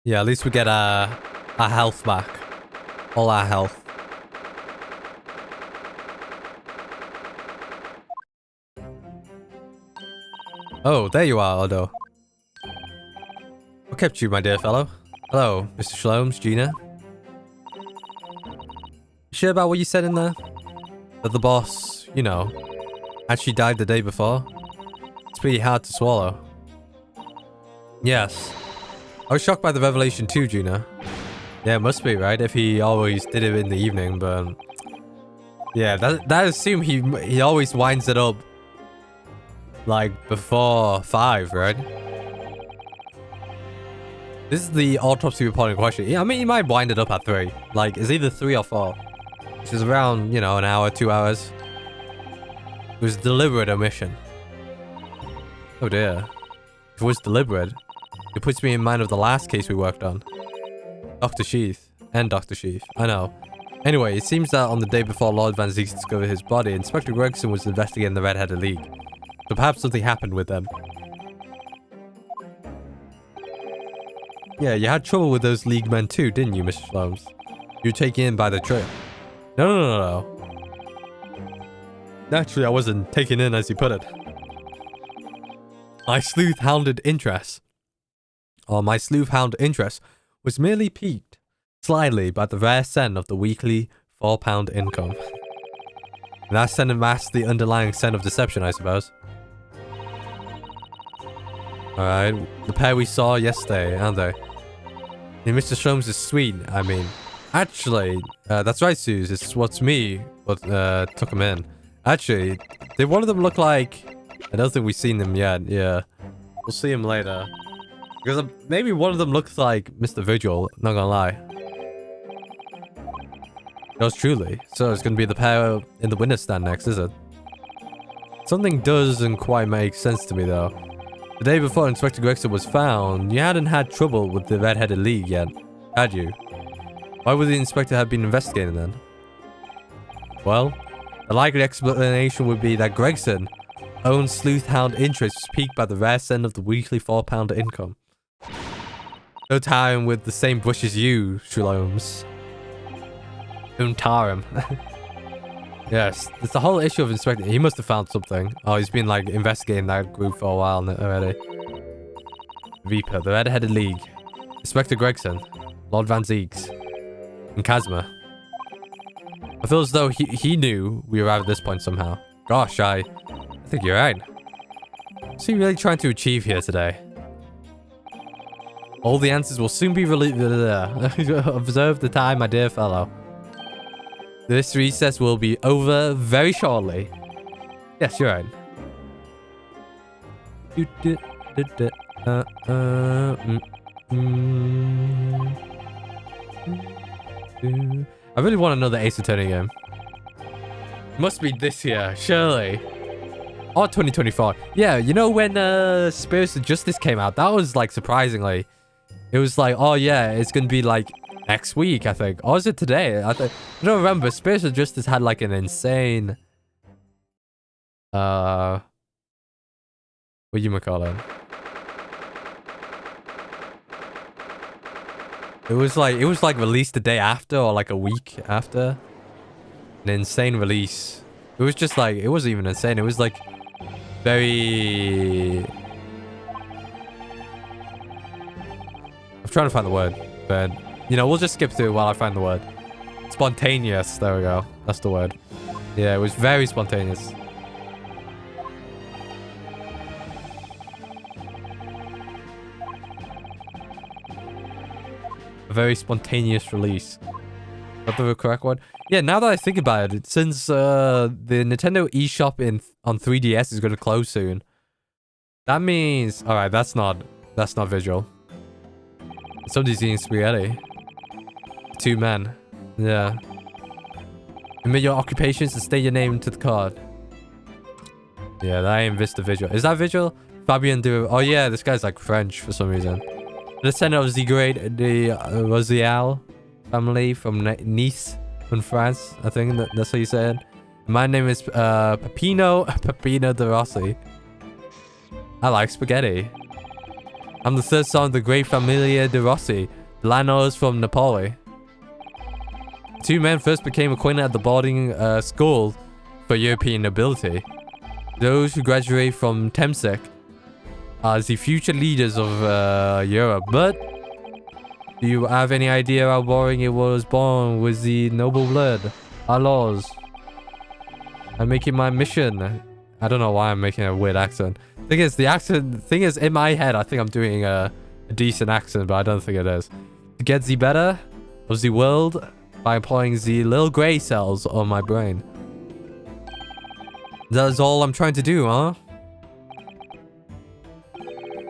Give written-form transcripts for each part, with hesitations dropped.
Yeah, at least we get our health back. All our health. Oh, there you are, Odo. What kept you, my dear fellow? Hello, Mr. Shlomes, Gina. You sure about what you said in there? That the boss, you know, actually died the day before? It's pretty hard to swallow. Yes. I was shocked by the revelation too, Gina. Yeah, it must be, right? If he always did it in the evening, but... yeah, that assume he always winds it up like before 5, right? This is the autopsy report in question. Yeah, I mean, he might wind it up at 3. Like, it's either 3 or 4. Which is around, you know, an hour, 2 hours. It was deliberate omission. Oh dear. If it was deliberate, it puts me in mind of the last case we worked on. Dr. Sheath. And Dr. Sheath. I know. Anyway, it seems that on the day before Lord Van Zieks discovered his body, Inspector Gregson was investigating the Red-Headed League. So perhaps something happened with them. Yeah, you had trouble with those League men too, didn't you, Mr. Shlomes? You were taken in by the trail. No. Naturally, I wasn't taken in as you put it. My sleuth-hounded interest was merely piqued slightly by the rare scent of the weekly £4 income. And that scent masked the underlying scent of deception, I suppose. Alright, the pair we saw yesterday, aren't they? And Mr. Shlomes is sweet, I mean. Actually, that's right, Suze, it's what's me what took him in. Actually, did one of them look like... I don't think we've seen them yet, yeah. We'll see him later. Because maybe one of them looks like Mr. Vigil, not gonna lie. Yours truly. So it's gonna be the pair in the window stand next, is it? Something doesn't quite make sense to me, though. The day before Inspector Gregson was found, you hadn't had trouble with the Red-Headed League yet, had you? Why would the inspector have been investigating then? Well, the likely explanation would be that Gregson own sleuth-hound interest was piqued by the rare scent of the weekly £4 income. No time with the same bush as you, Shlomes. Don't tar him. Yes, it's the whole issue of Inspector. He must have found something. Oh, he's been like investigating that group for a while already. Reaper, the Red-Headed League. Inspector Gregson. Lord Van Zieks. And Kazma. I feel as though he knew we arrived at this point somehow. Gosh, I think you're right. What's he really trying to achieve here today? All the answers will soon be released. Observe the time, my dear fellow. This recess will be over very shortly. Yes, you're right. I really want to know the Ace Attorney game. Must be this year, surely. Or 2024. Yeah, you know when Spirits of Justice came out? That was like surprisingly. It was like, oh yeah, it's gonna be like next week, I think. Or is it today? I don't remember. Spirits of Justice had like an insane... what you call it? It was like released the day after or like a week after. An insane release. It was just like, it wasn't even insane. It was like very... I'm trying to find the word, but you know, we'll just skip through while I find the word. Spontaneous. There we go. That's the word. Yeah, it was very spontaneous. A very spontaneous release. Not the correct one. Yeah, now that I think about it, since the Nintendo eShop on 3DS is going to close soon, that means... Alright, that's not visual. Somebody's eating spaghetti. 2 men. Yeah. Admit your occupations and state your name to the card. Yeah, that ain't Vista visual. Is that visual? Fabien de... Oh yeah, this guy's like French for some reason. Descendant of the great Rosial family from Nice in France. I think that's how you say it. My name is Peppino de Rossi. I like spaghetti. I'm the third son of the great Familia de Rossi, Blanos from Napoli. Two men first became acquainted at the boarding school for European nobility. Those who graduate from Temsek are the future leaders of Europe. But do you have any idea how boring it was born with the noble blood? Our laws. I'm making my mission. I don't know why I'm making a weird accent. Thing is, in my head, I think I'm doing a decent accent, but I don't think it is. To get the better of the world by employing the little grey cells on my brain. That's all I'm trying to do, huh?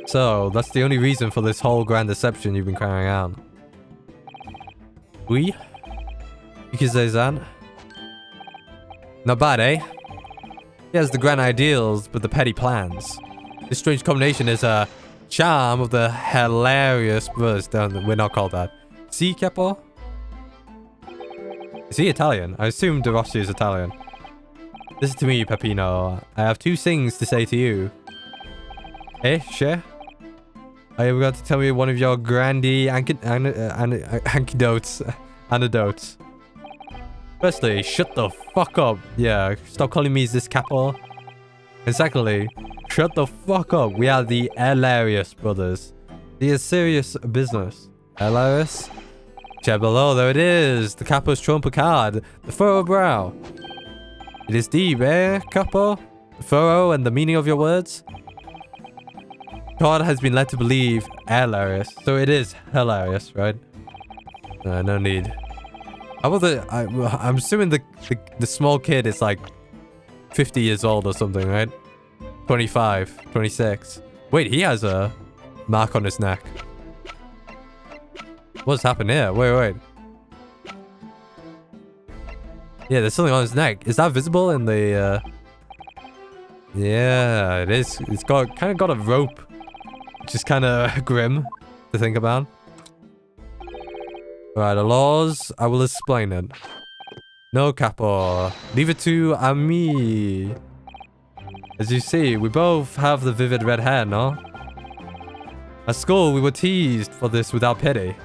So, that's the only reason for this whole grand deception you've been carrying out. Oui? You can say that. Not bad, eh? He has the grand ideals, but the petty plans. This strange combination is a charm of the hilarious brothers. We're not called that. Si, Capo? Is he Italian? I assume De Rossi is Italian. Listen to me, Peppino. I have two things to say to you. Eh, share? Are you going to tell me one of your grandy anecdotes? Firstly, shut the fuck up. Yeah, stop calling me this Capo. And secondly, shut the fuck up. We are the hilarious brothers. It is serious business. Hilarious? Check below, there it is. The Capo's trump card. The furrow brow. It is deep, eh, Capo? The furrow and the meaning of your words? God has been led to believe hilarious. So it is hilarious, right? No need. How about I'm assuming the small kid is like 50 years old or something, right? 25, 26. Wait, he has a mark on his neck. What's happened here? Wait. Yeah, there's something on his neck. Is that visible in the... Yeah, it is. It's kind of got a rope. Which is kind of grim to think about. Right, the laws. I will explain it. No, Capo. Leave it to me. As you see, we both have the vivid red hair, no? At school, we were teased for this without pity.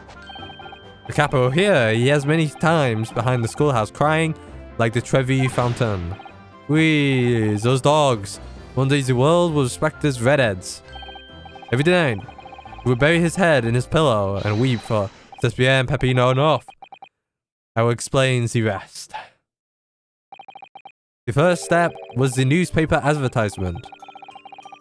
The Capo here, he has many times behind the schoolhouse crying like the Trevi fountain. Whee, those dogs. One day the world will respect his redheads. Every day, he would bury his head in his pillow and weep for "C'est bien, Peppino, enough." I will explain the rest. The first step was the newspaper advertisement.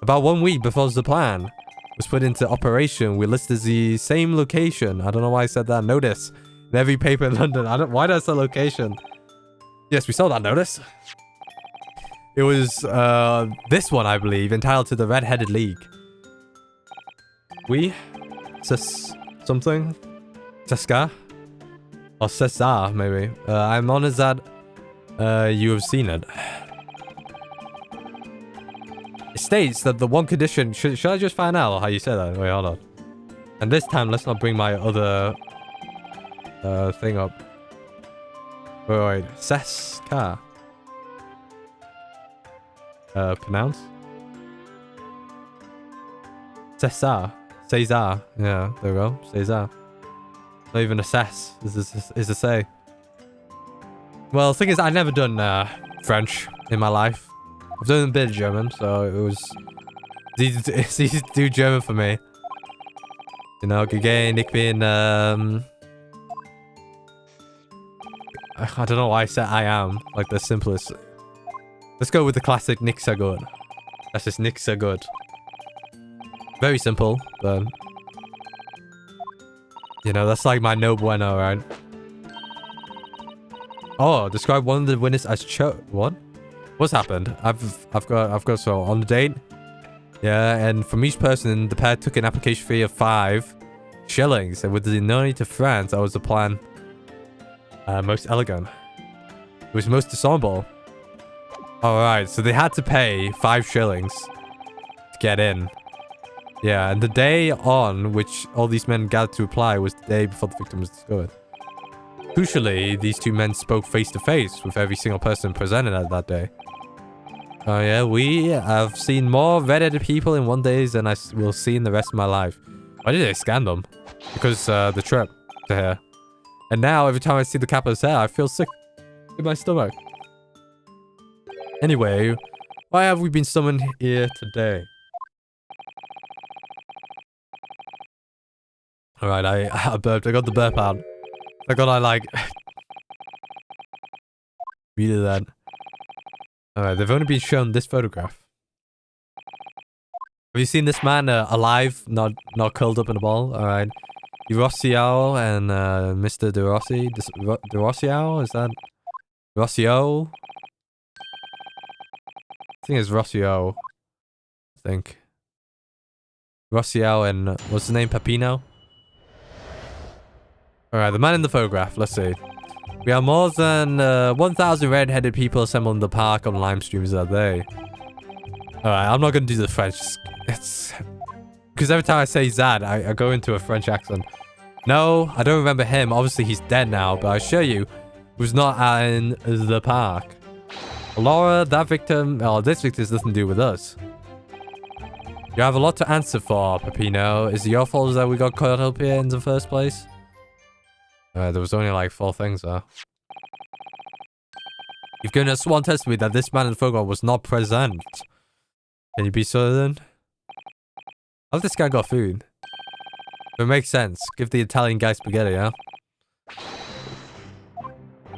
About 1 week before the plan was put into operation, we listed the same location. I don't know why I said that. Notice in every paper in London. Why did I say location? Yes, we saw that notice. It was this one, I believe, entitled to the Red-Headed League. We? Something? Cesca? Or Cesar, maybe. I'm honored that you have seen it. It states that the one condition... Should I just find out how you say that? Wait, hold on. And this time, let's not bring my other thing up. Wait. Cesca. Pronounce? Cesar. Cesar. Yeah, there we go. Cesar. Not even assess. Is a say. Well, the thing is, I've never done French in my life. I've done a bit of German, so it's easy to do German for me. You know, again, ich bin, I don't know why I said I am, like the simplest. Let's go with the classic Nick so good. That's just Nick so good. Very simple, but... You know, that's like my no bueno, right? Oh, describe one of the winners as what? What's happened? I've got so on the date. Yeah, and from each person, the pair took an application fee of 5 shillings. And with the journey to France, that was the plan. Most elegant. It was most dishonorable. Alright, so they had to pay 5 shillings to get in. Yeah, and the day on which all these men gathered to apply was the day before the victim was discovered. Crucially, these two men spoke face to face with every single person presented at that day. Oh yeah, we have seen more red-headed people in one day than I will see in the rest of my life. Why did they scan them? Because the trip. to here. And now, every time I see the Kappa's hair, I feel sick in my stomach. Anyway, why have we been summoned here today? Alright, I burped. I got the burp out. I got, like... Read that. Alright, they've only been shown this photograph. Have you seen this man alive, not curled up in a ball? Alright. Rossio and Mr. De Rossi. De Rossio? Is that... Rossio? I think it's Rossio. I think. Rossio and... what's his name? Peppino? Alright, the man in the photograph. Let's see. We have more than 1,000 red-headed people assembled in the park on live streams that day. Alright, I'm not gonna do the French. It's... because every time I say Zad, I go into a French accent. No, I don't remember him. Obviously, he's dead now, but I assure you, he was not in the park. Laura, that victim... oh, this victim has nothing to do with us. You have a lot to answer for, Peppino. Is it your fault that we got caught up here in the first place? There was only like 4 things there. You've given a sworn testimony that this man in the photograph was not present. Can you be certain? How did this guy got food? If it makes sense, give the Italian guy spaghetti, yeah?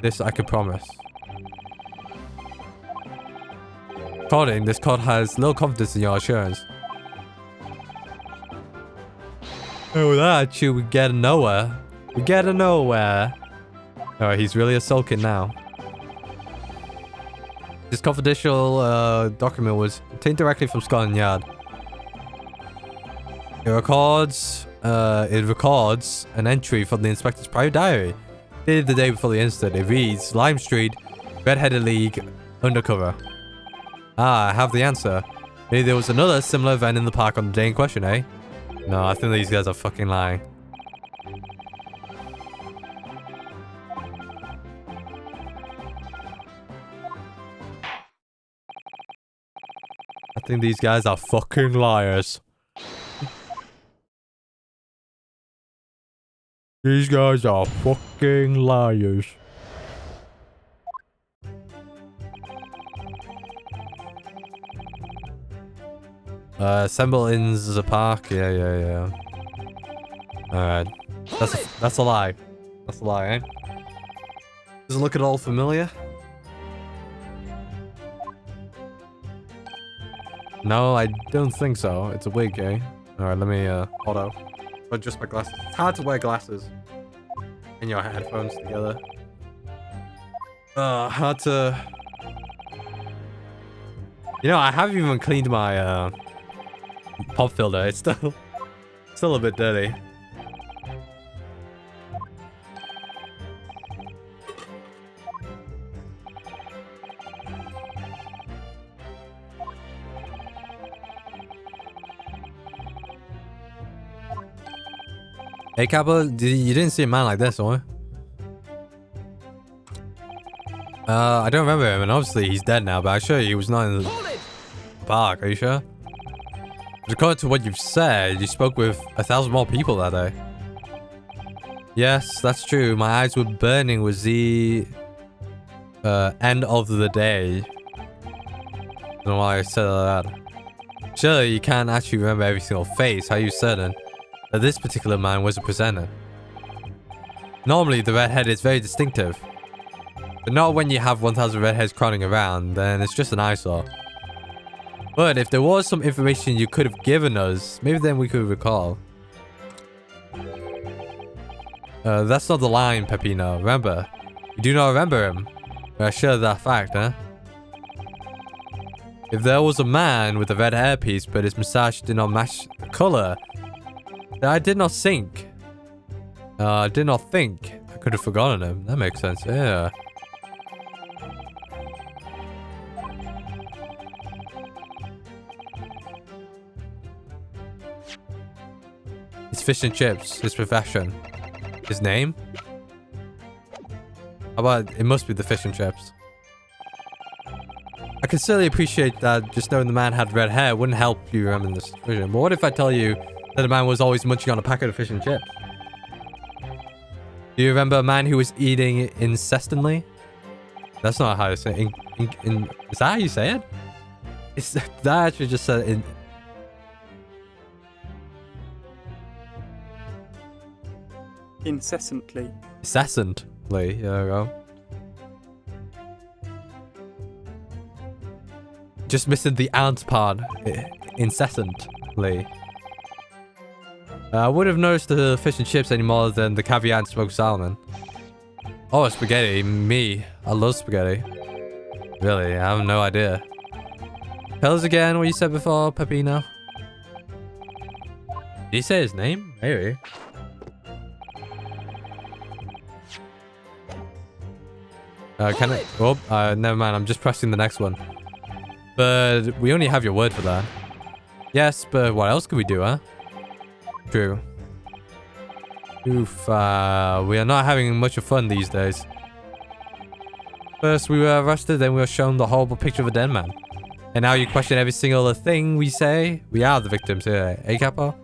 This I could promise. According, this card has little confidence in your assurance. Oh, with that attitude, we get nowhere. We get nowhere. Alright, he's really sulking now. This confidential document was obtained directly from Scotland Yard. It records an entry from the inspector's private diary. Dated the day before the incident. It reads, Lime Street, Red-Headed League, undercover. Ah, I have the answer. Maybe there was another similar event in the park on the day in question, eh? No, I think these guys are fucking lying. I think these guys are fucking liars. These guys are fucking liars. Assemble in the park. Yeah. Alright. That's a lie. That's a lie, eh? Does it look at all familiar? No, I don't think so. It's a wig, eh? Alright, let me, auto. Adjust my glasses. It's hard to wear glasses and your headphones together. Hard to... You know, I haven't even cleaned my, pop filter. It's still a bit dirty. Hey Kappa, you didn't see a man like this, or? I don't remember him, and obviously he's dead now, but I assure you he was not in the park. Are you sure? According to what you've said, you spoke with 1,000 more people that day. Yes, that's true. My eyes were burning with the end of the day. I don't know why I said that. Surely you can't actually remember every single face. How are you certain that this particular man was a presenter? Normally, the redhead is very distinctive. But not when you have 1,000 redheads crowding around, then it's just an eyesore. But if there was some information you could have given us, maybe then we could recall. That's not the line, Peppino. Remember, you do not remember him. We are sure of that fact, huh? If there was a man with a red hairpiece, but his moustache did not match the color, then I did not think. I did not think. I could have forgotten him. That makes sense, yeah. It's fish and chips, his profession. His name? How about, it must be the fish and chips. I can certainly appreciate that just knowing the man had red hair wouldn't help you remember this vision. But what if I tell you that the man was always munching on a packet of fish and chips? Do you remember a man who was eating incessantly? That's not how you say it. Is that how you say it? That actually just said in... Incessantly. Incessantly. There we go. Just missing the ant part. Incessantly. I would have noticed the fish and chips any more than the caviar and smoked salmon. Oh, spaghetti. Me. I love spaghetti. Really? I have no idea. Tell us again what you said before, Peppino. Did he say his name? Maybe. Can I... Oh, never mind. I'm just pressing the next one. But we only have your word for that. Yes, but what else could we do, huh? True. Oof, we are not having much of fun these days. First we were arrested, then we were shown the horrible picture of a dead man. And now you question every single thing we say? We are the victims here, eh, Capo?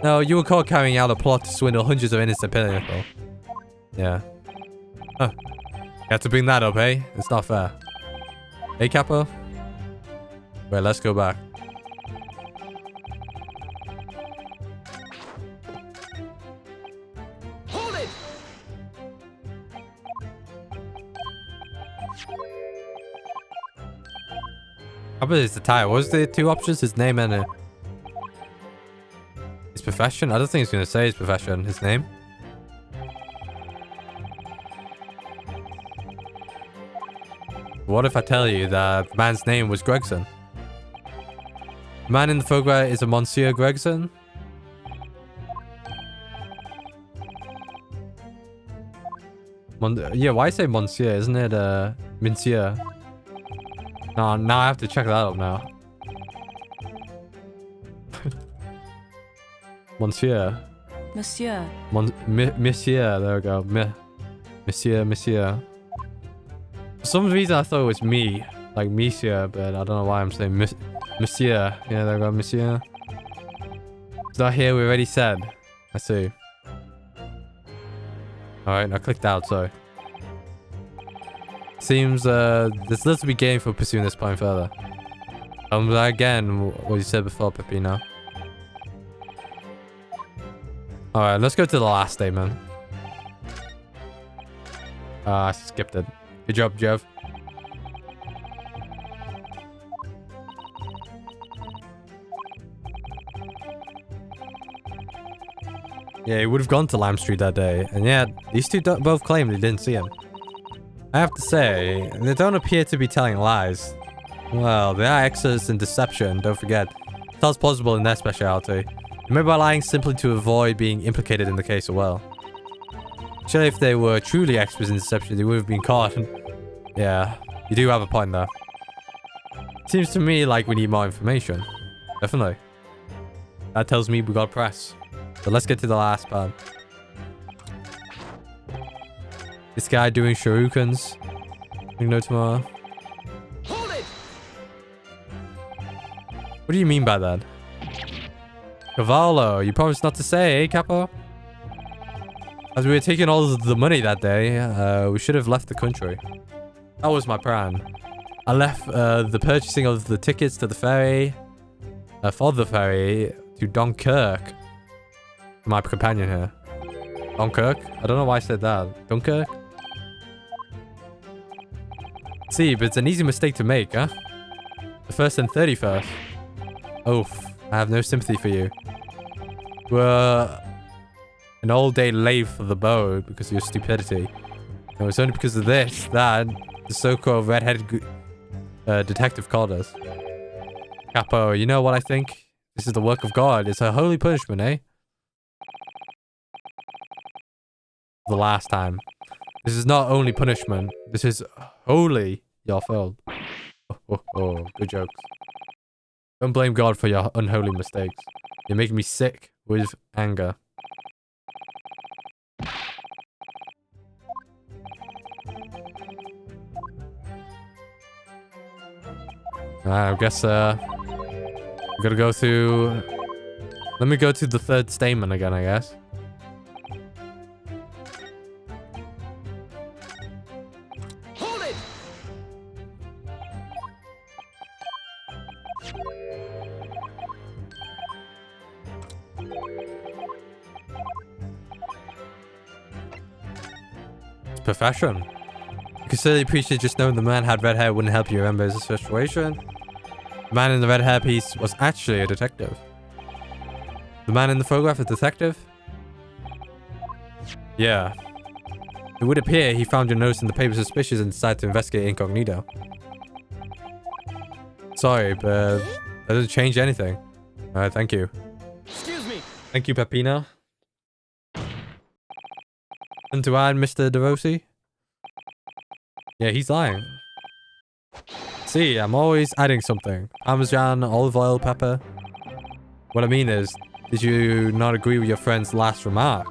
No, you were caught carrying out a plot to swindle hundreds of innocent people. Yeah. Huh. You have to bring that up, eh? It's not fair. Hey, Capo? Wait, let's go back. Hold it! How about his attire? What was the two options? His name and his profession? I don't think he's going to say his profession. His name? What if I tell you that the man's name was Gregson? The man in the photograph is a Monsieur Gregson? Yeah, why say Monsieur? Isn't it Monsieur? No, now I have to check that up now. Monsieur. Monsieur. Monsieur, there we go. Monsieur. For some reason I thought it was me. Like Monsieur, but I don't know why I'm saying Monsieur. Yeah, there we go, Monsieur. It's not here, we already said. I see. Alright, I clicked out, sorry. Seems there's little to be gained for pursuing this point further. Again, what you said before, Peppino. Alright, let's go to the last statement. I skipped it. Good job, Jeff. Yeah, he would have gone to Lime Street that day, and yet these two both claim they didn't see him. I have to say, they don't appear to be telling lies. Well, they are experts in deception, don't forget. That's possible in their specialty. They may by lying simply to avoid being implicated in the case as well. Surely if they were truly experts in deception, they would have been caught. Yeah, you do have a point there. Seems to me like we need more information. Definitely. That tells me we got press. So let's get to the last part. This guy doing shurikens. You know tomorrow. Hold it! What do you mean by that? Cavallo, you promised not to say, eh, Capo? As we were taking all of the money that day, we should have left the country. That was my plan. I left the purchasing of the tickets to the ferry, for the ferry, to Dunkirk. My companion here. Dunkirk? I don't know why I said that. Dunkirk? See, but it's an easy mistake to make, huh? The 1st and 31st. Oof, I have no sympathy for you. We're an all day late for the boat because of your stupidity. No, it's only because of this that the so-called red-headed detective called us. Capo, you know what I think? This is the work of God. It's a holy punishment, eh? The last time. This is not only punishment. This is holy. Your fault. Oh, good jokes. Don't blame God for your unholy mistakes. You're making me sick with anger. I guess we gotta go through. Let me go to the third statement again, I guess. It's profession. You can certainly appreciate just knowing the man had red hair wouldn't help you remember his situation. The man in the red hair piece was actually a detective. The man in the photograph, a detective? Yeah. It would appear he found your notes in the paper suspicious and decided to investigate incognito. Sorry, but that doesn't change anything. Alright, thank you. Excuse me. Thank you, Peppino. And to add, Mr. DeRossi? Yeah, he's lying. See, I'm always adding something. Parmesan, olive oil, pepper. What I mean is, did you not agree with your friend's last remark?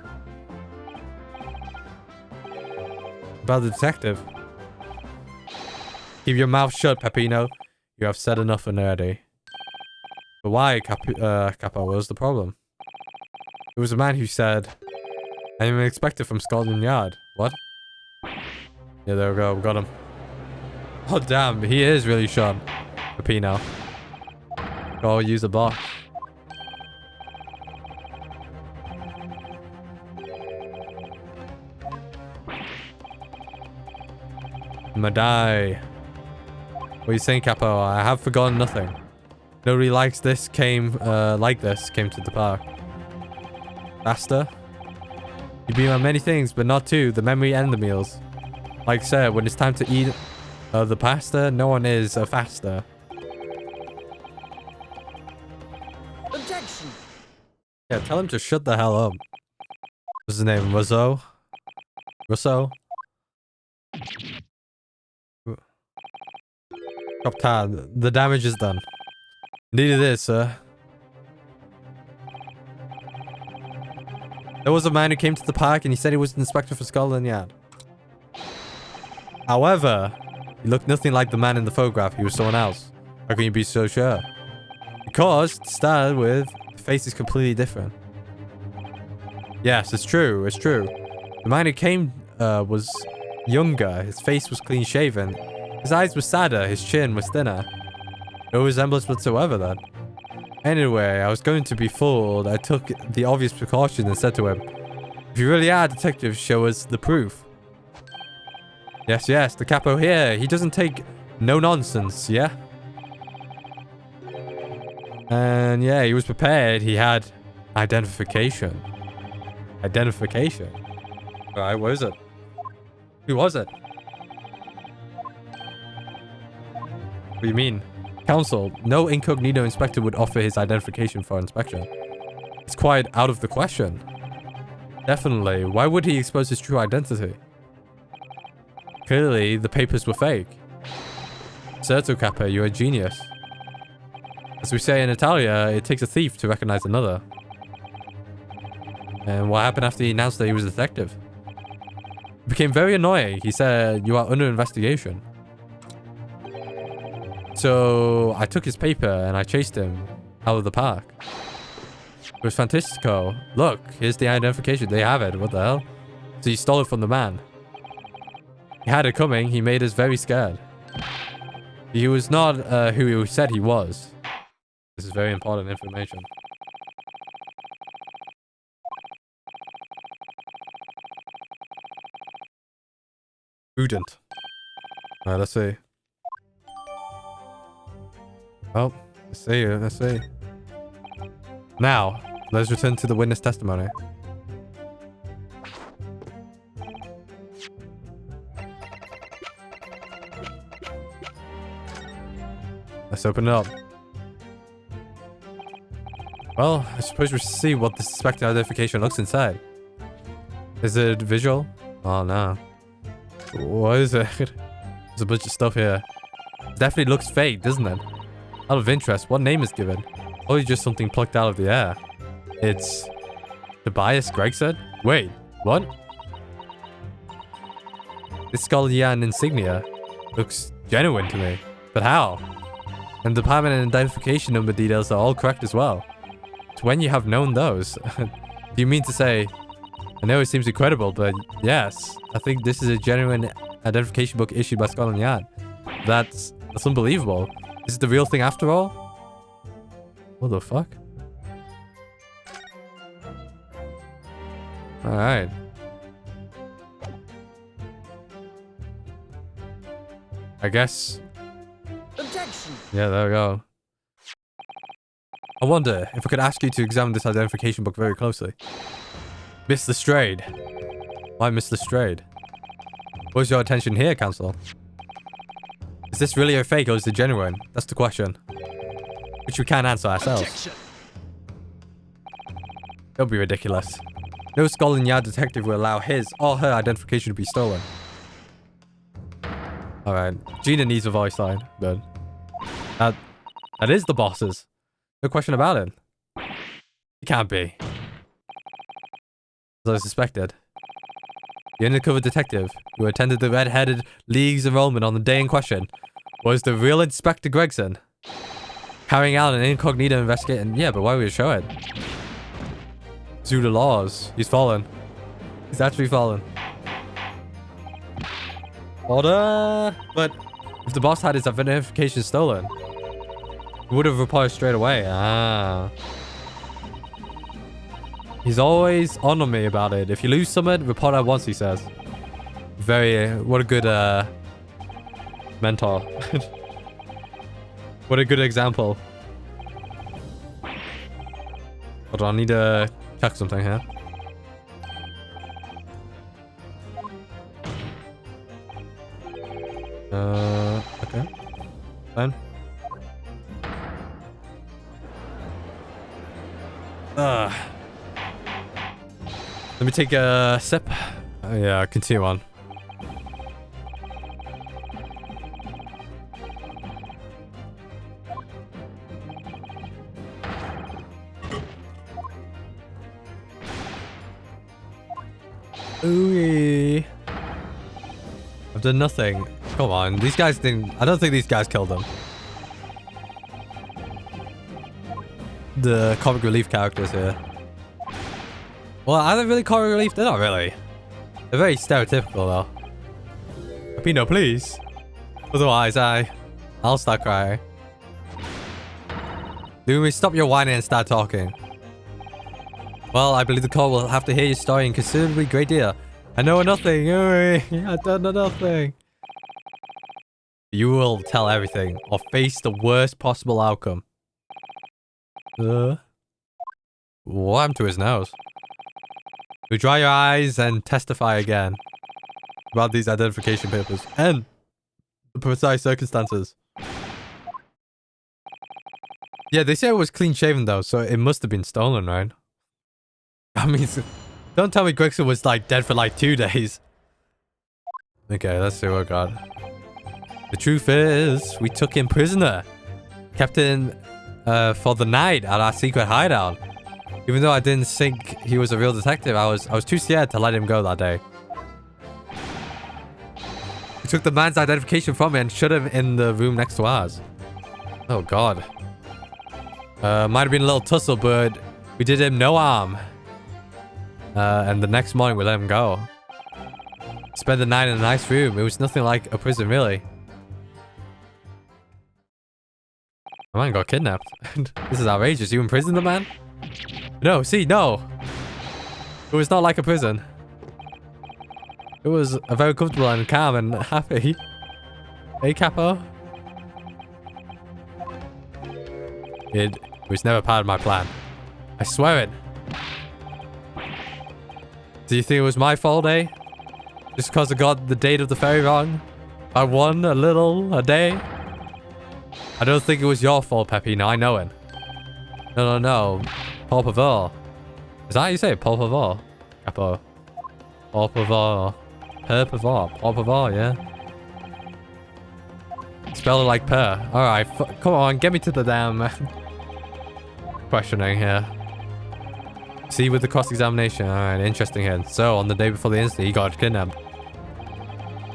About the detective? Keep your mouth shut, Peppino. You have said enough already. But why, Capo, what was the problem? It was a man who said, I am expected from Scotland Yard. What? Yeah, there we go. We got him. Oh, damn. He is really shot. Peppino. Go use a box. Madai. What are you saying, Capo? I have forgotten nothing. Nobody likes this came to the park. Faster? You beat on many things, but not two, the memory and the meals. Like said, when it's time to eat the pasta, no one is faster. Objection. Yeah, tell him to shut the hell up. What's his name? Rousseau? Captain, the damage is done. Indeed it is, sir. There was a man who came to the park and he said he was an inspector for Scotland Yard. However, he looked nothing like the man in the photograph. He was someone else. How can you be so sure? Because, to start with, the face is completely different. Yes, it's true. It's true. The man who came was younger. His face was clean shaven. His eyes were sadder. His chin was thinner. No resemblance whatsoever then. Anyway, I was going to be fooled. I took the obvious precaution and said to him, if you really are a detective, show us the proof. Yes, yes, the capo here. He doesn't take no nonsense, yeah? And yeah, he was prepared. He had identification. Identification? Alright, what is it? Who was it? What do you mean? Counsel, no incognito inspector would offer his identification for inspection. It's quite out of the question. Definitely. Why would he expose his true identity? Clearly, the papers were fake. Certo, Capo, you're a genius. As we say in Italia, it takes a thief to recognize another. And what happened after he announced that he was a detective? It became very annoying. He said, you are under investigation. So I took his paper and I chased him out of the park. It was fantastico. Look, here's the identification. They have it. What the hell? So he stole it from the man. He had it coming. He made us very scared. He was not who he said he was. This is very important information. Prudent. Alright, let's see. Oh, let's see. Now, let's return to the witness testimony. Let's open it up. Well, I suppose we should see what the suspected identification looks inside. Is it visual? Oh no. What is it? There's a bunch of stuff here. It definitely looks fake, doesn't it? Out of interest, what name is given? Or just something plucked out of the air? It's Tobias Gregson? Wait, what? This Scotland Yard insignia looks genuine to me. But how? And the department and identification number details are all correct as well. It's when you have known those. Do you mean to say... I know it seems incredible, but yes. I think this is a genuine identification book issued by Scotland Yard. That's unbelievable. Is it the real thing after all? What the fuck? Alright. I guess. Objection. Yeah, there we go. I wonder if I could ask you to examine this identification book very closely. Miss Lestrade. Why Miss Lestrade? What's your attention here, Counsel? Is this really a fake or is it genuine? That's the question. Which we can't answer ourselves. Objection. Don't be ridiculous. No Scotland Yard detective will allow his or her identification to be stolen. Alright. Gina needs a voice line. Good. That is the boss's. No question about it. It can't be. As I suspected. The undercover detective who attended the Red-Headed League's enrollment on the day in question was the real Inspector Gregson. Carrying out an incognito investigation. Yeah, but why would we show it? Due to laws. He's fallen. He's actually fallen. Order! But if the boss had his identification stolen, he would have reported straight away. Ah. He's always on me about it. If you lose something, report at once, he says. Very, what a good mentor. What a good example. Hold on, I need to check something here. Okay. Fine. Let me take a sip. Yeah, continue on. Ooh. I've done nothing. Come on, these guys didn't. I don't think these guys killed them. The comic relief characters here. Well, are they really comic relief? They're not really. They're very stereotypical though. Pino, please. Otherwise, I'll start crying. Lumi, stop your whining and start talking. Well, I believe the court will have to hear your story in considerably great deal. I know nothing. I don't know nothing. You will tell everything or face the worst possible outcome. What happened to his nose? You dry your eyes and testify again about these identification papers and the precise circumstances. Yeah, they say it was clean shaven though, so it must have been stolen, right? I mean, don't tell me Gregson was like dead for like 2 days. Okay, let's see what we got. The truth is, we took him prisoner. Kept him for the night at our secret hideout. Even though I didn't think he was a real detective, I was too scared to let him go that day. We took the man's identification from him and shut him in the room next to ours. Oh god. Might have been a little tussle, but we did him no harm. And the next morning we let him go. Spent the night in a nice room. It was nothing like a prison, really. The man got kidnapped. This is outrageous. You imprisoned the man? No, see, no. It was not like a prison. It was a very comfortable and calm and happy. Hey, Capo. It was never part of my plan. I swear it. Do you think it was my fault, eh? Just because I got the date of the ferry wrong? By a day? I don't think it was your fault, Peppino. I know it. No. Paul Pavor. Is that how you say it? Paul Pavor? Capo. Paul Pavor. Per Pavor. Paul Pavor, yeah. Spell it like per. Alright, come on, get me to the damn questioning here. See with the cross-examination. Alright, interesting here. So, on the day before the incident, he got kidnapped.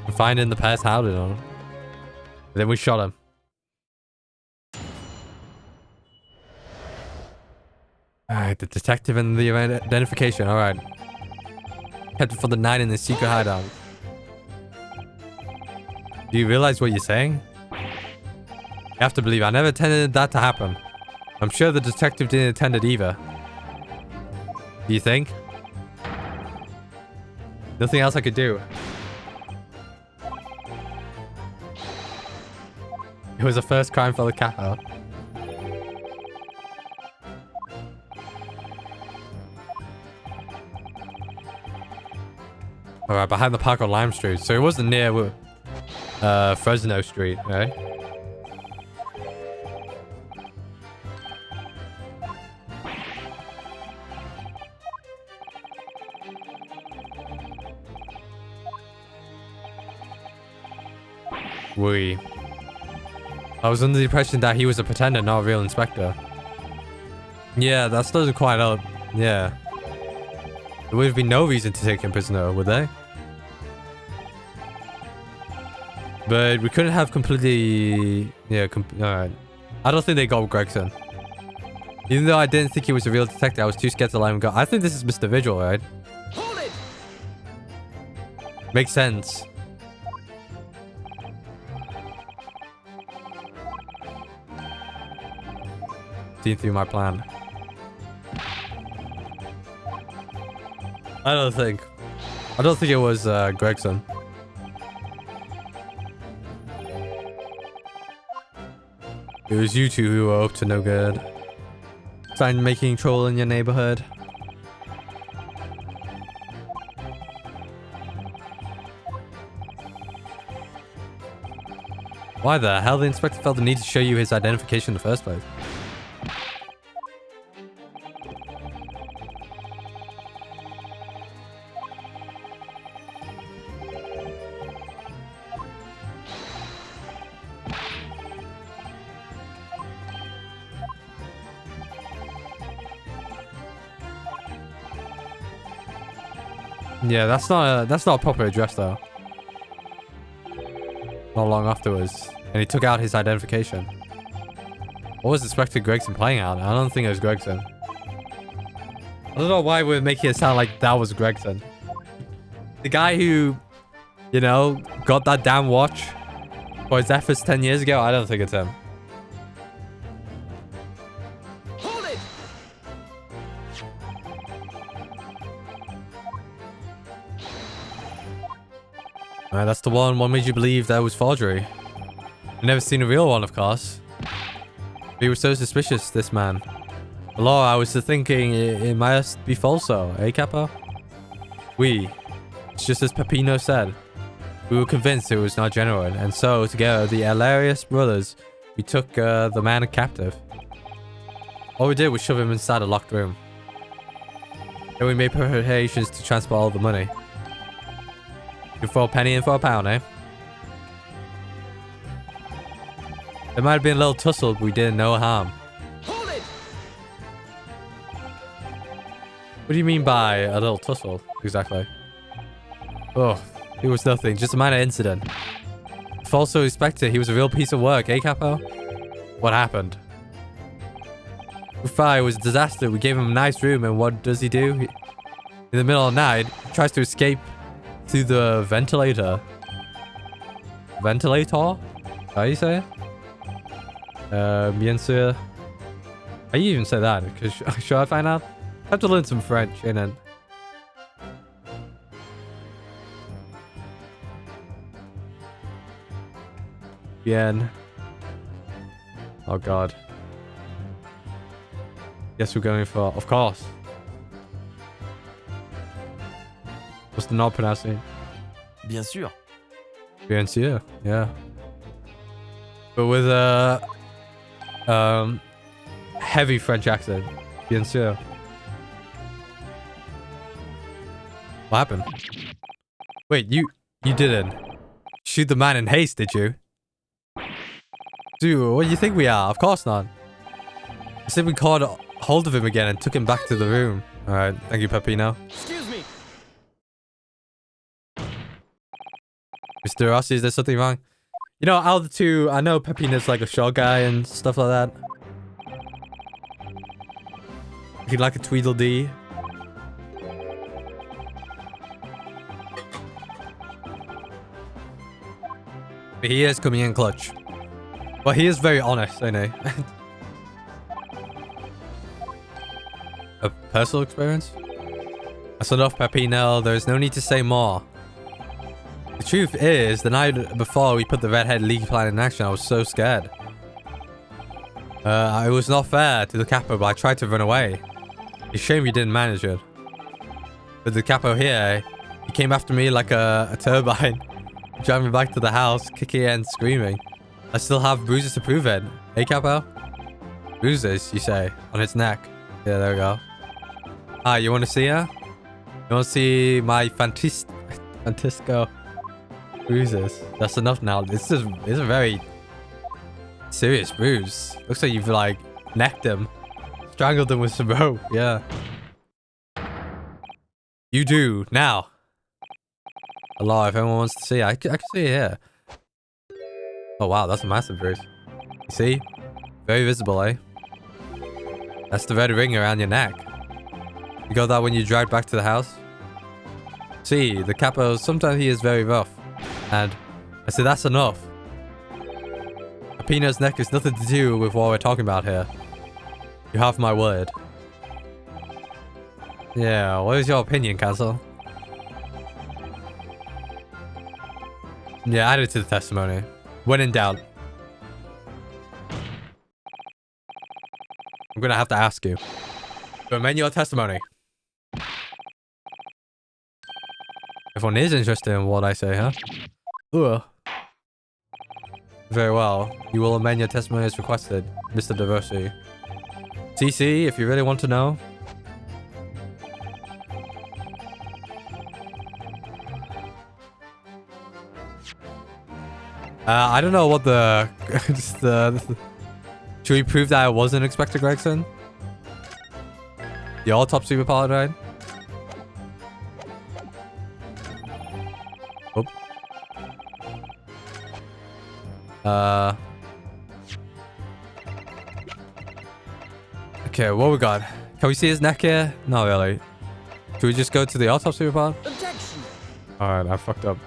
We find in the past how did on. Then we shot him. Alright, the detective and the identification. Alright. Kept it for the night in the secret hideout. Do you realize what you're saying? You have to believe I never intended that to happen. I'm sure the detective didn't intend it either. Do you think? Nothing else I could do. It was the first crime for the capo. Alright, behind the park on Lime Street. So it wasn't near Fresno Street, right? I was under the impression that he was a pretender, not a real inspector. Yeah, that doesn't quite help. Yeah. There would have been no reason to take him prisoner, would they? But we couldn't have completely... Yeah, alright. I don't think they got Gregson. Even though I didn't think he was a real detective, I was too scared to let him go. I think this is Mr. Vigil, right? Hold it! Makes sense. Seeing through my plan. I don't think it was Gregson. It was you two who were up to no good. Started making trouble in your neighborhood. Why the hell the inspector felt the need to show you his identification in the first place? Yeah, that's not a proper address though. Not long afterwards, and he took out his identification. What was Inspector Gregson playing out? I don't think it was Gregson. I don't know why we're making it sound like that was Gregson. The guy who, you know, got that damn watch for his efforts 10 years ago. I don't think it's him. Alright, that's the one. What made you believe that was forgery? I've never seen a real one, of course. But you were so suspicious, this man. Law, I was thinking it must be falso, eh, Capo? It's just as Peppino said. We were convinced it was not genuine, and so, together, the hilarious brothers, we took the man captive. All we did was shove him inside a locked room. Then we made preparations to transport all the money. Good for a penny and for a pound, eh? There might have been a little tussle, but we did no harm. Hold it! What do you mean by a little tussle, exactly? Oh, it was nothing, just a minor incident. Falso inspector, he was a real piece of work, eh, Capo? What happened? It was a disaster. We gave him a nice room, and what does he do? In the middle of the night, he tries to escape through the ventilator. Ventilator? How do you say it? Bien sûr. How do you even say that? Because should I find out? I have to learn some French, innit? Bien. Oh god. Guess we're going for, of course. What's the not pronouncing? Bien sûr. Bien sûr, yeah. But with a heavy French accent. Bien sûr. What happened? Wait, you didn't shoot the man in haste, did you? Dude, what do you think we are? Of course not. I said we caught hold of him again and took him back to the room. Alright, thank you, Peppino. Excuse me. Mr. Rossi, is there something wrong? You know, out of the two, I know Peppino's like a short guy and stuff like that. He'd like a Tweedledee. But he is coming in clutch. But he is very honest, isn't he? A personal experience? That's enough, Peppino. There's no need to say more. The truth is, the night before we put the redhead league plan in action, I was so scared. It was not fair to the capo, but I tried to run away. It's a shame you didn't manage it. But the capo here, he came after me like a turbine, driving me back to the house, kicking and screaming. I still have bruises to prove it. Hey, capo? Bruises, you say, on his neck. Yeah, there we go. Ah, you want to see her? You want to see my Fantisco bruises? That's enough now. This is a very serious bruise. Looks like you've like necked him, strangled him with some rope. Yeah. You do now. Hello, if anyone wants to see, I can see it here. Oh wow, that's a massive bruise. You see? Very visible, eh? That's the red ring around your neck. You got that when you dragged back to the house? See, the capo, sometimes he is very rough. And I said that's enough. Peppino's neck has nothing to do with what we're talking about here. You have my word. Yeah, what is your opinion, Castle? Yeah, add it to the testimony. When in doubt. I'm gonna have to ask you. To amend your testimony. Everyone is interested in what I say, huh? Ugh. Very well. You will amend your testimony as requested, Mr. Diversity. TC, if you really want to know. I don't know what the... Should we prove that I wasn't Inspector Gregson? The autopsy report, right? Oh. Okay, what we got? Can we see his neck here? Not really. Should we just go to the autopsy report? Objection. Alright, I fucked up.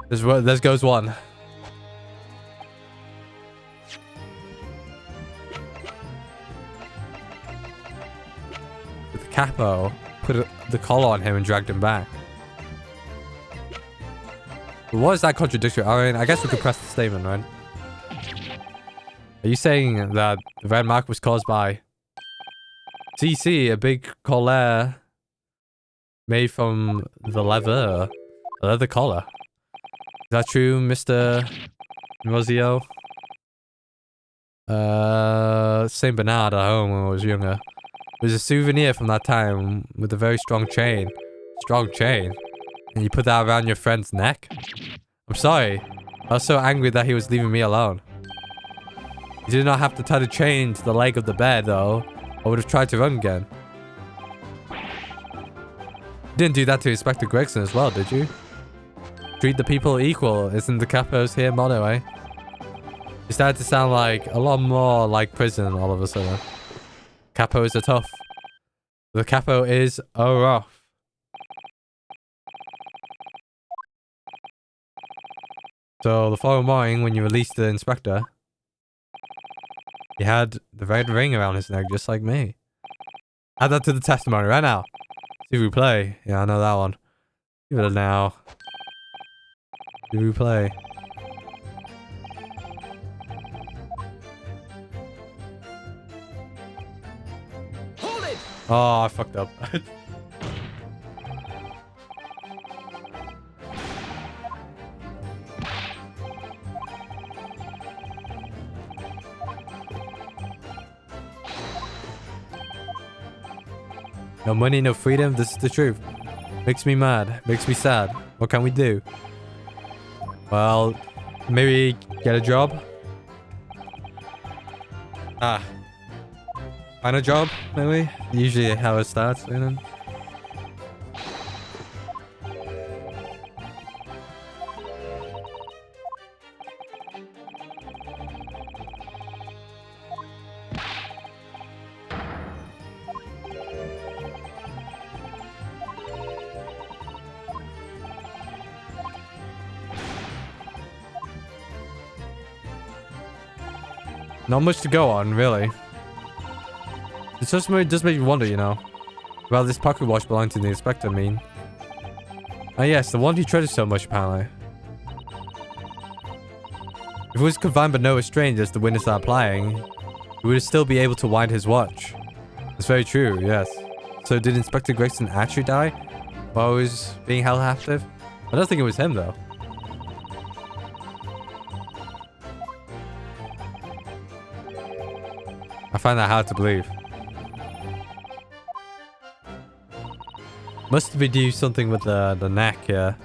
There goes one. The capo put the collar on him and dragged him back. What is that contradictory? I mean, I guess we could press the statement, right? Are you saying that the red mark was caused by CC, a big collar made from the leather collar? Is that true, Mr. Mozio? St. Bernard at home when I was younger. It was a souvenir from that time with a very strong chain. Strong chain? And you put that around your friend's neck? I'm sorry. I was so angry that he was leaving me alone. You did not have to tie the chain to the leg of the bed, though. I would have tried to run again. You didn't do that to Inspector Gregson as well, did you? Treat the people equal isn't the capo's here motto, eh? It started to sound like a lot more like prison all of a sudden. Capos are tough. The capo is a rough. So the following morning, when you released the inspector, he had the red ring around his neck, just like me. Add that to the testimony right now. See if we play. Yeah, I know that one. Give it a now. See if we play. Hold it! Oh, I fucked up. No money, no freedom. This is the truth. Makes me mad. Makes me sad. What can we do? Well, maybe get a job. Find a job, maybe. Usually how it starts, you know. Not much to go on, really. It just does make you wonder, you know. Well, this pocket watch belonged to the inspector, I mean. Ah, yes, the one he treasures so much, apparently. If it was confined but no restraint as the witness are applying, he would still be able to wind his watch. That's very true, yes. So did Inspector Gregson actually die while he was being held captive? I don't think it was him, though. I find that hard to believe. Must be do something with the neck, yeah.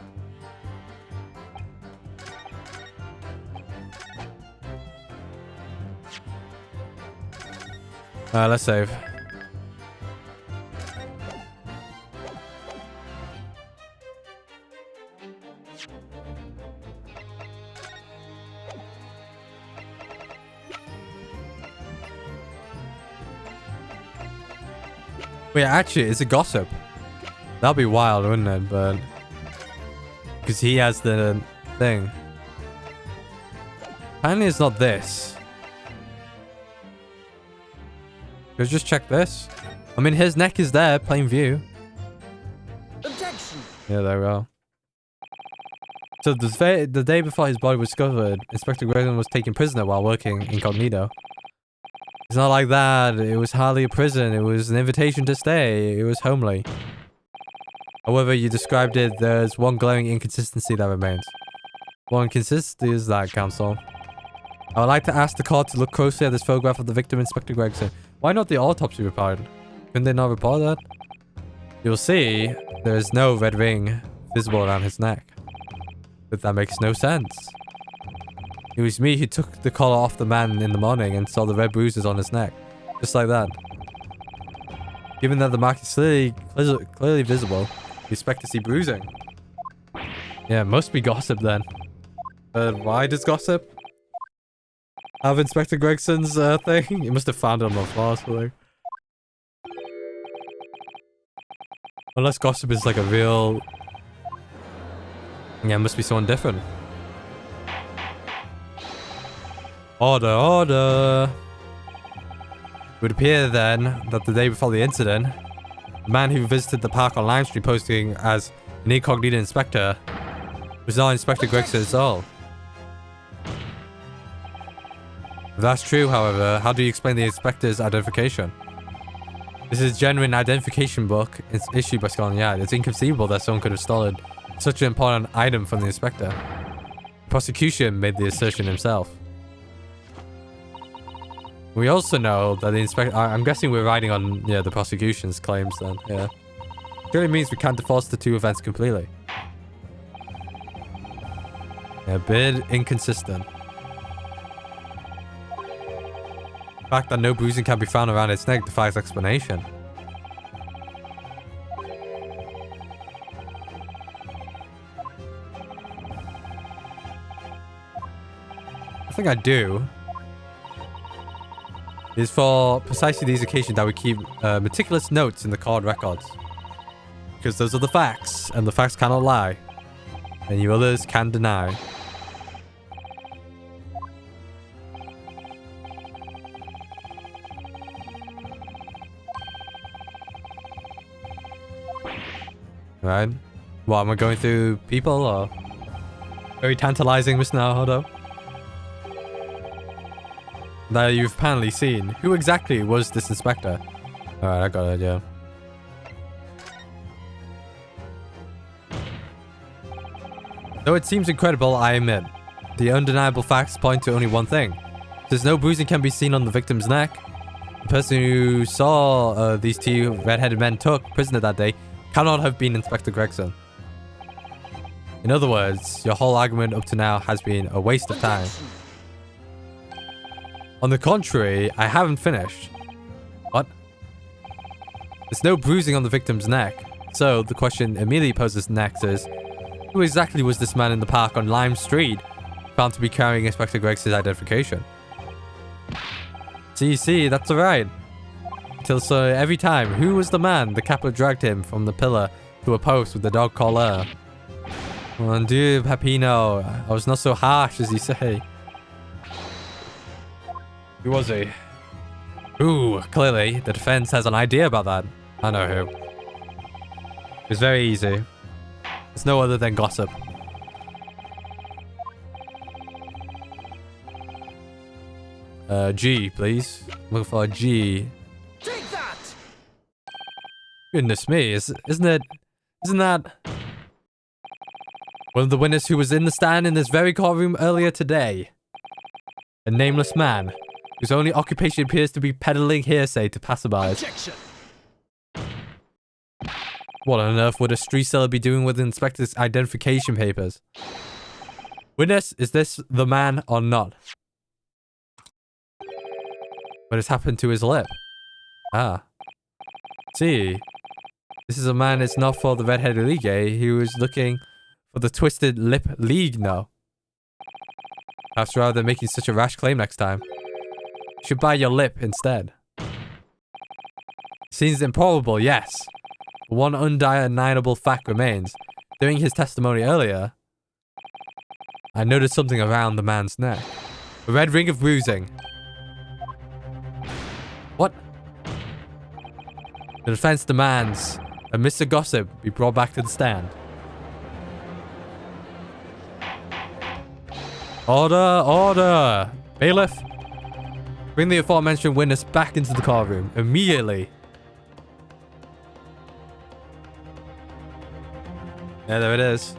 Let's save. Wait, actually, it's a gossip. That'll be wild, wouldn't it? But because he has the thing. Apparently, it's not this. Let's just check this. I mean, his neck is there, plain view. Objection. Yeah, there we go. So the day before his body was discovered, Inspector Gregson was taken prisoner while working incognito. It's not like that. It was hardly a prison. It was an invitation to stay. It was homely. However you described it, there's one glaring inconsistency that remains. What inconsistency is that, Counsel? I would like to ask the court to look closely at this photograph of the victim, Inspector Gregson. Why not the autopsy report? Couldn't they not report that? You'll see there is no red ring visible around his neck. But that makes no sense. It was me who took the collar off the man in the morning and saw the red bruises on his neck. Just like that. Given that the mark is clearly visible, you expect to see bruising. Yeah, must be gossip then. Why does gossip have Inspector Gregson's thing? You must have found it on the floor or something. Unless gossip is like a real... Yeah, it must be someone different. Order, order! It would appear then that the day before the incident, the man who visited the park on Lime Street posting as an incognito inspector was not Inspector Gregson at all. If that's true, however, how do you explain the inspector's identification? This is a genuine identification book. It's issued by Scotland Yard. It's inconceivable that someone could have stolen such an important item from the inspector. The prosecution made the assertion himself. We also know that the inspector... I'm guessing we're riding on, yeah, the prosecution's claims then, yeah. It really means we can't divorce the two events completely. Yeah, a bit inconsistent. The fact that no bruising can be found around its neck defies explanation. I think I do. It is for precisely these occasions that we keep meticulous notes in the court records. Because those are the facts, and the facts cannot lie. And you others can deny. Right? What, am I going through people, or? Very tantalizing, Mr. Naruhodo. That you've apparently seen. Who exactly was this inspector? Alright, I got it, yeah. Though it seems incredible, I admit, the undeniable facts point to only one thing. Since no bruising can be seen on the victim's neck, the person who saw these two red-headed men took prisoner that day cannot have been Inspector Gregson. In other words, your whole argument up to now has been a waste of time. On the contrary, I haven't finished. What? There's no bruising on the victim's neck. So, the question immediately poses next is, who exactly was this man in the park on Lime Street found to be carrying Inspector Gregson's identification? See, that's right. So every time, who was the man the capo dragged him from the pillar to a post with the dog collar? Mon Dieu, Peppino, I was not so harsh as you say. Who was he? Ooh, clearly the defense has an idea about that. I know who. It's very easy. It's no other than gossip. G, please. Looking for a G. Take that! Goodness me, isn't that one of the witnesses who was in the stand in this very courtroom earlier today? A nameless man whose only occupation appears to be peddling hearsay to passerbys. Objection! What on earth would a street seller be doing with the inspector's identification papers? Witness, is this the man or not? What has happened to his lip? Ah. See. This is a man, it's not for the red-headed league, eh? He was looking for the twisted lip league now. Perhaps rather than making such a rash claim next time, you should buy your lip instead. Seems improbable, yes. But one undeniable fact remains. During his testimony earlier, I noticed something around the man's neck. A red ring of bruising. What? The defense demands that Mr. Gossip be brought back to the stand. Order, order! Bailiff, bring the aforementioned witness back into the courtroom immediately. Yeah, there it is.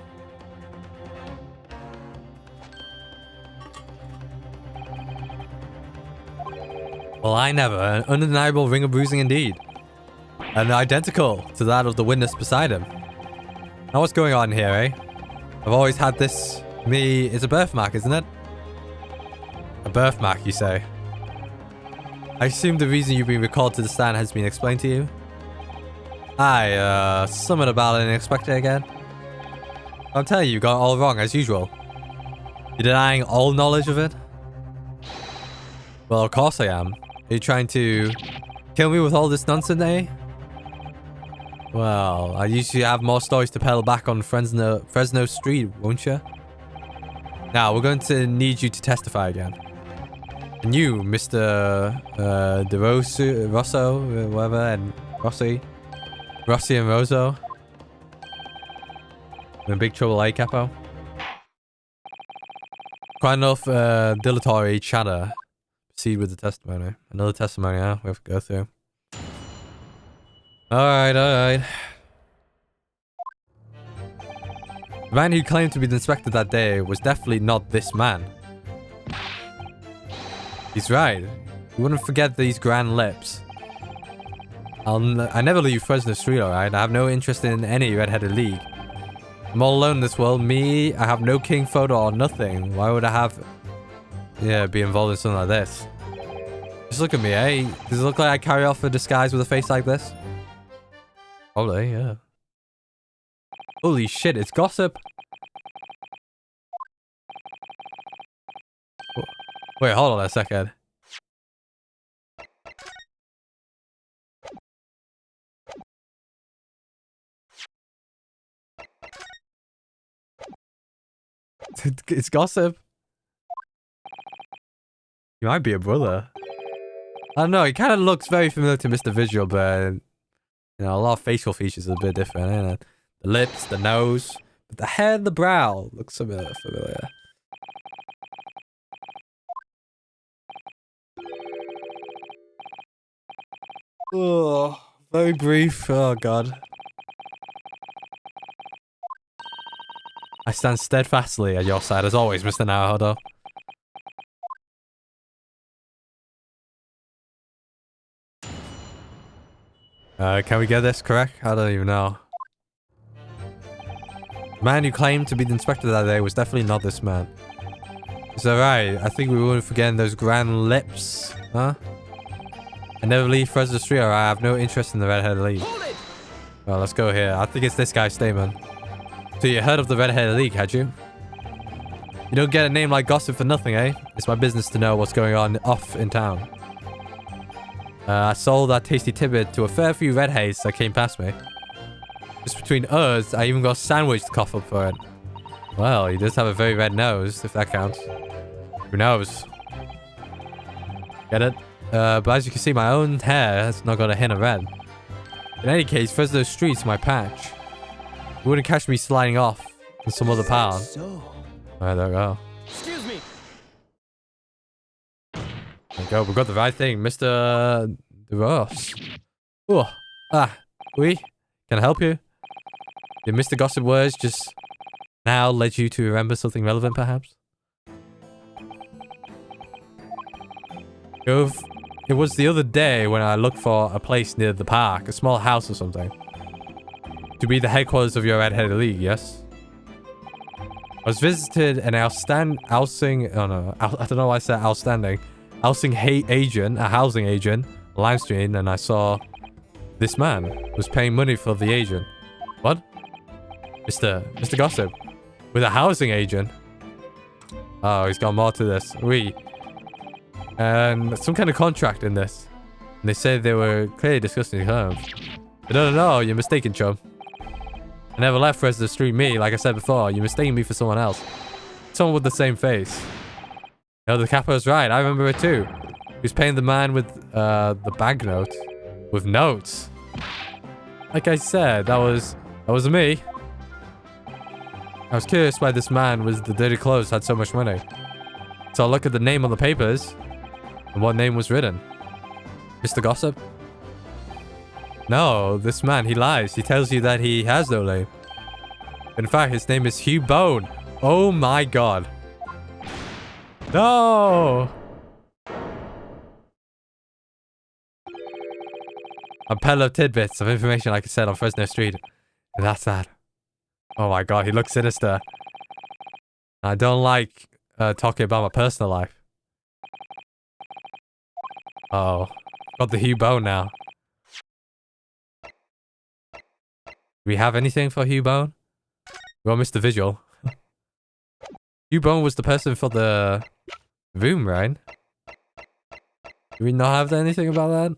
Well, I never. An undeniable ring of bruising indeed. And identical to that of the witness beside him. Now what's going on here, eh? I've always had this... It's a birthmark, isn't it? A birthmark, you say? I assume the reason you've been recalled to the stand has been explained to you? Aye, something about an inspector again? I'm telling you, you got it all wrong, as usual. You're denying all knowledge of it? Well, of course I am. Are you trying to kill me with all this nonsense, eh? Well, I usually have more stories to peddle back on Fresno Street, won't you? Now, we're going to need you to testify again. And you, Mr. Rosso, whatever, and Rossi and Rosso. We're in big trouble, eh, Capo? Quite enough dilatory chatter. Proceed with the testimony. Another testimony, huh? We have to go through. Alright, alright. The man who claimed to be the inspector that day was definitely not this man. He's right. You wouldn't forget these grand lips. I never leave Fresno Street, alright? I have no interest in any red-headed league. I'm all alone in this world. Me, I have no king photo or nothing. Why would I have... Yeah, be involved in something like this? Just look at me, eh? Does it look like I carry off a disguise with a face like this? Probably, yeah. Holy shit, it's Gossip. Wait, hold on a second. It's Gossip. He might be a brother. I don't know, he kind of looks very familiar to Mr. Visual, but... You know, a lot of facial features are a bit different, ain't it? The lips, the nose, but the hair and the brow looks familiar. Oh, very brief. Oh, God. I stand steadfastly at your side as always, Mr. Naruhodo. Can we get this correct? I don't even know. The man who claimed to be the inspector that day was definitely not this man. Is that right? I think we wouldn't forget those grand lips. Huh? I never leave Fresno Street or I have no interest in the Red-Headed League. Well, let's go here. I think it's this guy's statement. So you heard of the Red-Headed League, had you? You don't get a name like Gossip for nothing, eh? It's my business to know what's going on off in town. I sold that tasty tidbit to a fair few redheads that came past me. Just between us, I even got a sandwich to cough up for it. Well, he does have a very red nose, if that counts. Who knows? Get it? But as you can see, my own hair has not got a hint of red. In any case, Fresno Street's my patch. You wouldn't catch me sliding off in some other town. So. Alright, there we go. Excuse me. There we go. We got the right thing, Mr. DeRose. Oh, oui. Can I help you? Did Mr. Gossip words just now led you to remember something relevant, perhaps? It was the other day when I looked for a place near the park, a small house or something. To be the headquarters of your Red-Headed League, yes? I was visited an housing agent, a housing agent, Lime Street, and I saw this man was paying money for the agent. What? Mr. Gossip, with a housing agent? Oh, he's got more to this. Oui. And some kind of contract in this. And they said they were clearly discussing terms. But no, you're mistaken, chum. I never left Fresno Street me, like I said before. You're mistaking me for someone else. Someone with the same face. No, the capo's right. I remember it too. He was paying the man with the banknote. With notes. Like I said, that was me. I was curious why this man with the dirty clothes had so much money. So I look at the name on the papers. And what name was written? Mr. Gossip? No, this man, he lies. He tells you that he has no name. In fact, his name is Hugh Bone. Oh my god. No! A peddler of tidbits of information, like I said, on Fresno Street. And that's that. Oh my god, he looks sinister. I don't like talking about my personal life. Uh oh. Got the Hugh Bone now. Do we have anything for Hugh Bone? We got Mr. Visual. Hugh Bone was the person for the room, right? Do we not have anything about that?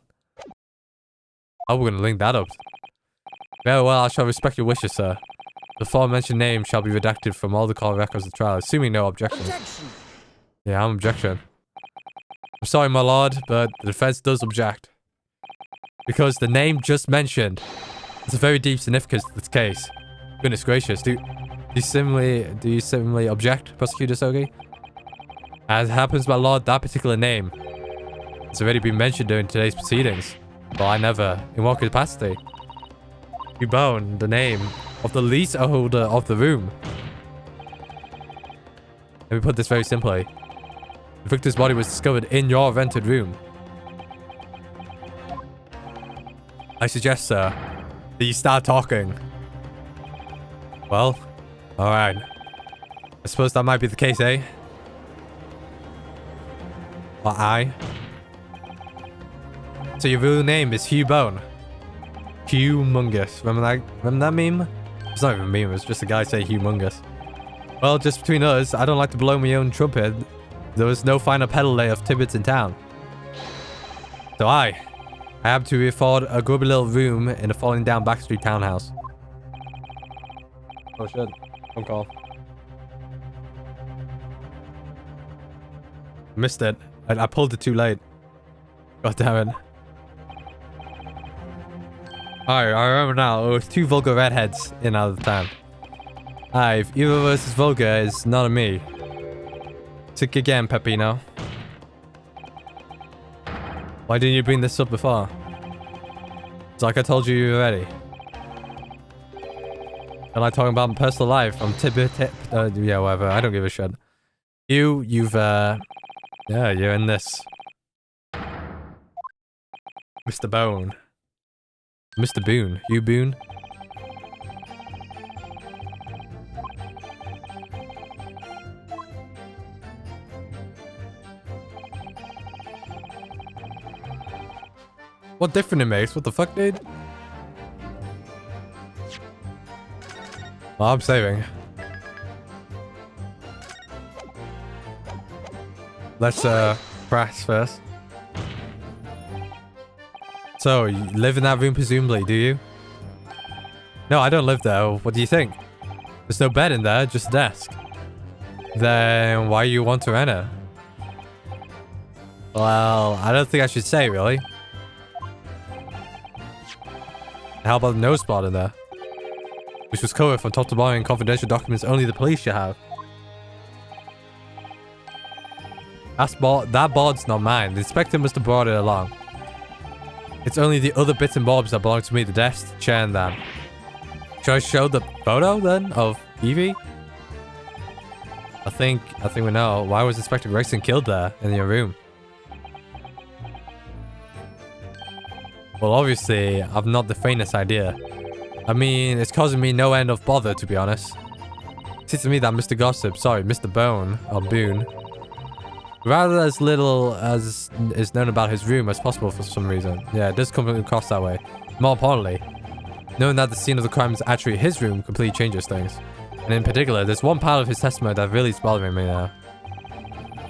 Oh, we're gonna link that up. Very well, I shall respect your wishes, sir. The aforementioned name shall be redacted from all the court records of the trial, assuming no objection. Objection. Yeah, I'm objection. I'm sorry, my lord, but the defense does object. Because the name just mentioned has a very deep significance to this case. Goodness gracious, do you similarly object, Prosecutor Sogi? As happens, my lord, that particular name has already been mentioned during today's proceedings. But I never, in what capacity? You bone the name of the leaseholder of the room. Let me put this very simply. The victim's body was discovered in your rented room. I suggest, sir, that you start talking. Well, alright. I suppose that might be the case, eh? Or I? So your real name is Hugh Bone. Humongous. Remember that meme? It's not even a meme, it's just a guy saying humongous. Well, just between us, I don't like to blow my own trumpet. There was no finer peddler of tidbits in town. So I have to afford a grubby little room in a falling down backstreet townhouse. Oh shit. Phone call. Missed it. I pulled it too late. God damn it. Alright, I remember now. It was two vulgar redheads in out of the town. Aye, if either of us is vulgar, it's not on me. Sick again, Peppino. Why didn't you bring this up before? It's like I told you already. I like talking about my personal life. I'm yeah, whatever. I don't give a shit. You've, yeah, you're in this. Mr. Bone. Mr. Boone. Hugh Boone. What difference it makes? What the fuck, dude? Well, I'm saving. Let's, press first. So, you live in that room presumably, do you? No, I don't live there. What do you think? There's no bed in there, just a desk. Then why you want to rent it? Well, I don't think I should say, really. How about the nose spot in there? Which was covered from top to bottom in confidential documents only the police should have. That board's not mine. The inspector must have brought it along. It's only the other bits and bobs that belong to me. The desk, chair, and that. Should I show the photo, then, of Evie? I think we know. Why was Inspector Gregson killed there, in your room? Well, obviously, I've not the faintest idea. I mean, it's causing me no end of bother, to be honest. It seems to me that Mr. Gossip, sorry, Mr. Bone, or Boone, rather as little as is known about his room as possible for some reason. Yeah, it does come across that way. More importantly, knowing that the scene of the crime is actually his room completely changes things. And in particular, there's one part of his testimony that really is bothering me now.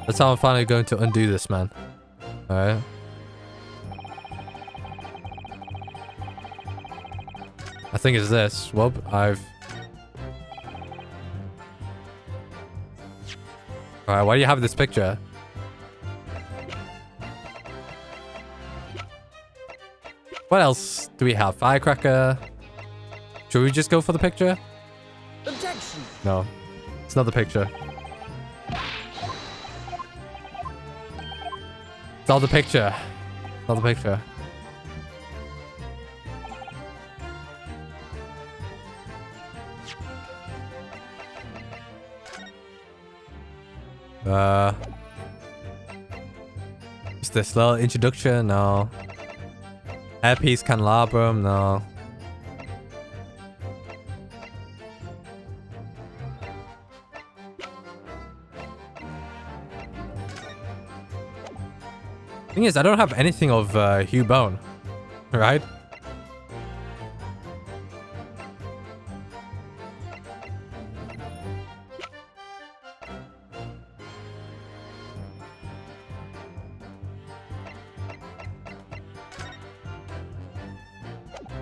That's how I'm finally going to undo this, man. Alright. I think it's this. Whoop, Alright, why do you have this picture? What else do we have? Firecracker. Should we just go for the picture? Objection. No. It's not the picture. It's not the picture. It's not the picture. Is this little introduction? No. Hairpiece candelabrum? No. Thing is, I don't have anything of Hugh Bone, right?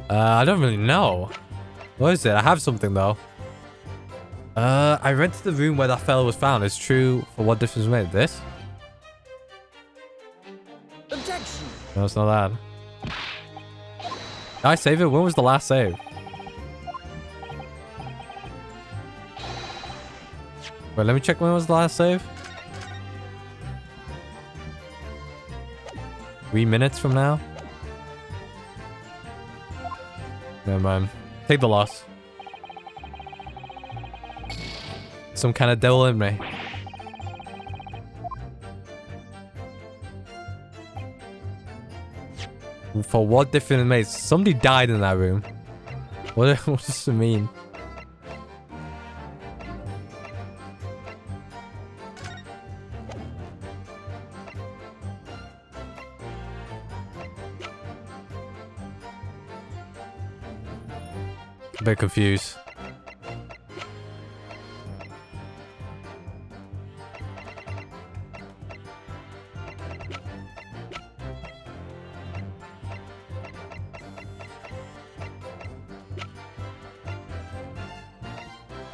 I don't really know. What is it? I have something though. I rented the room where that fella was found. It's true. For what difference made? This? Objection. No, it's not that. Did I save it? When was the last save? Wait, let me check when was the last save. 3 minutes from now? Never mind. Take the loss. Some kind of devil in me. For what difference it made? Somebody died in that room. What does it mean? A bit confused.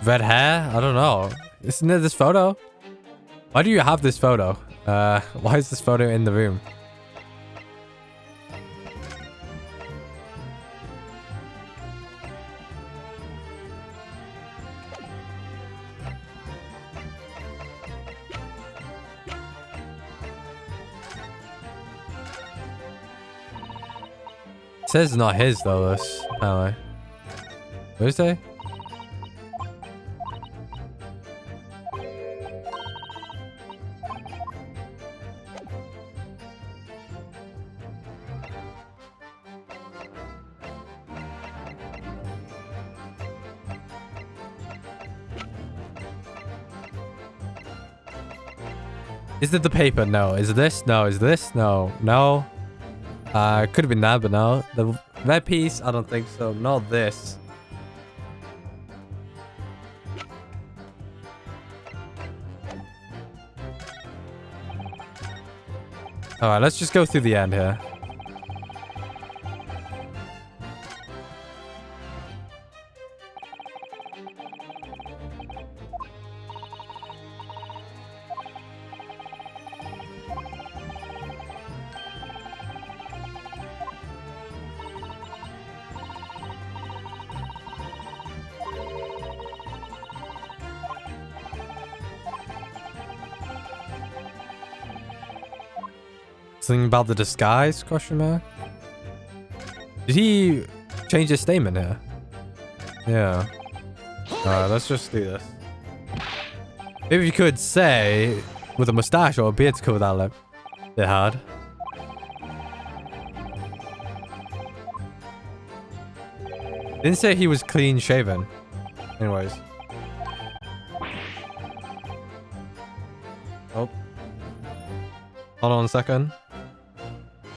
Red hair? I don't know. Isn't it this photo? Why do you have this photo? Why is this photo in the room? It says it's not his though, this. Apparently. What is it? Is it the paper? No. Is it this? No. Is this? No. No. Could have been that, but no. The red piece? I don't think so. Not this. Alright, let's just go through the end here. Something about the disguise? Question mark. Did he change his statement here? Yeah. Alright, let's just do this. Maybe you could say with a mustache or a beard to cover that lip. Bit hard. Didn't say he was clean shaven. Anyways. Oh. Hold on a second.